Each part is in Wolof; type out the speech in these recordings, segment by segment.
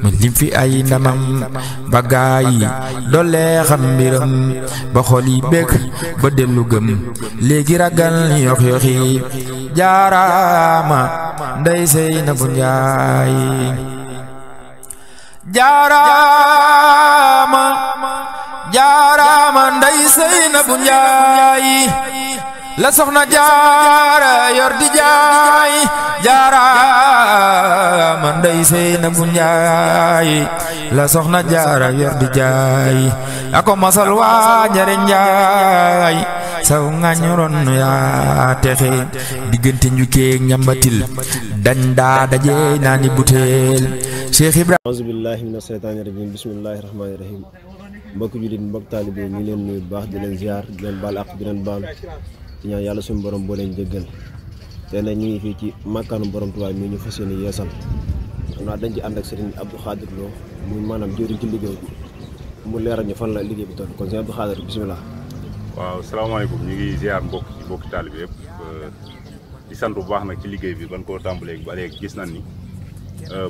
mu lim fi ay ndamam ba gaay doole xam mbiram ba xol yi bëgg ba dellu gëm léegi ragal yox yoxi jaaraama Ndey Seynabu Njaay jaaraama jaaraama Ndey Seynabu Njaay la soxna jaara yor di jaay jaaraama Ndey Seynabu Njaay la soxna jaara yor di jaay ako masal waa njare njaay saw nga ñoroon yaa texe diggante njukkeeg ñambatil dañ daa daje naani butéel Cheikh Ibrahima auzu billahi mina shaytaani rajim bismillahi rahmaani rahim mbokk jullit mbokk taalibe ñu leen nuyu baax di leen ziar di leen baal ak di leen baal ci ñaan yàlla suñu borom boo leen jéggal te nag ñu ngi fii ci makkaanu borom Tuubaa mi ñu fas yéene yeesal xam naa dañ ci ànd ak Serigne Abdou Khadir Lo muy maanaam jëriñ ci liggéey bi mu leeral ñu fan la liggéey bi toll kon Serigne Abdou Khadir bisimilah. waaw salaamaaleykum ñu ngi ziar mbokki taalibe yëpp di sant bu baax nag ci liggéey bi ban koo tàmbalee ba léegi gis nañ ni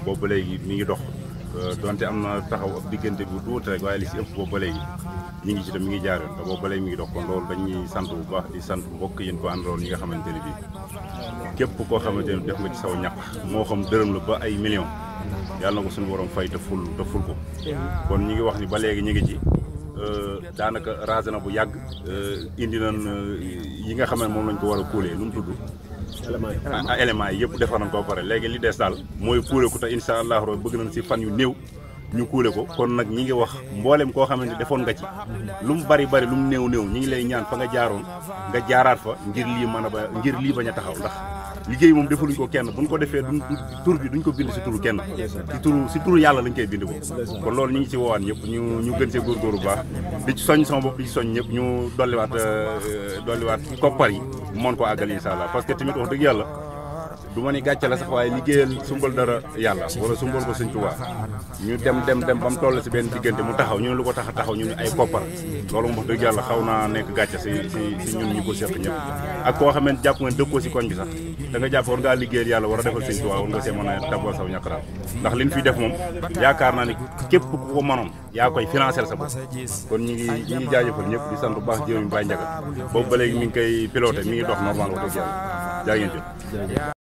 boobu ba léegi mi ngi dox donte am na taxaw ab diggante bu tuuti rek waaye li si ëpp boobu ba léegi ñu ngi ci te mi ngi jaar yoon te boobu ba léegi mi ngi dox kon loolu dañuy sant bu baax di sant mbokk yéen ko àndoon yi nga xamante ne bii képp koo xamante ne def nga ci saw ñàkk moo xam dërëm la ba ay millions yàlla na ko suñu borom fay te ful ko kon ñi ngi wax ni ba léegi ñu ngi ci daanaka rasé na bu yàgg indi nañ yi nga xam ne moom lañ ko war a kuulee nu mu tudd éléments yi yëpp defar nañ ko ba pare léegi li des daal mooy kuule ko te incha allah bëgg nañ si fan yu néew ñu kuule ko kon nag ñi ngi wax mboolem koo xamante ne defoon nga ci lu mu bari lu mu néew ñi ngi lay ñaan fa nga jaaroon nga jaaraat fa ngir lii bañ a taxaw ndax liggéey moom defaluñ ko kenn buñ ko defee tur bi duñ ko bind si turu kenn si turu yàlla lañ koy bind ko kon loolu ñu ngi ci woowaan ñëpp ñu gën see góorgóorlu baax di ci soñ sama bopp di ci soñ ñëpp ñu dolliwaat koppar yi mën ko àggal incha allah parce que tamit wax dëgg yàlla du ma ni gàcce la sax waaye liggéeyal sumbal dara yàlla wala sumbal ko Sëñ Tuubaa ñu dem ba mu toll si benn diggante mu taxaw ñu ne lu ko tax a taxaw ñu ne ay koppar loolu moom wax dëgg yàlla xaw naa nekk gàcce si ñun ñu ko seq ñëpp ak koo xamante jàpp nga dëkkoo si koñ bi sax da nga jàpp war ngaa liggéeyal yàlla war a defal Sëñ Tuubaa war nga see mën a tabal saw ñàkk daal ndax liñ fi def moom yaakaar naa ni képp ku ko mënoon yaa koy financer sa bopp kon ñi ngi jaajëfal ñëpp di sant bu baax jëriñ Baye Ndiaga boobu ba léegi mi ngi koy piloté mi ngi dox normal wax dëgg yàlla jaa ngeen jëf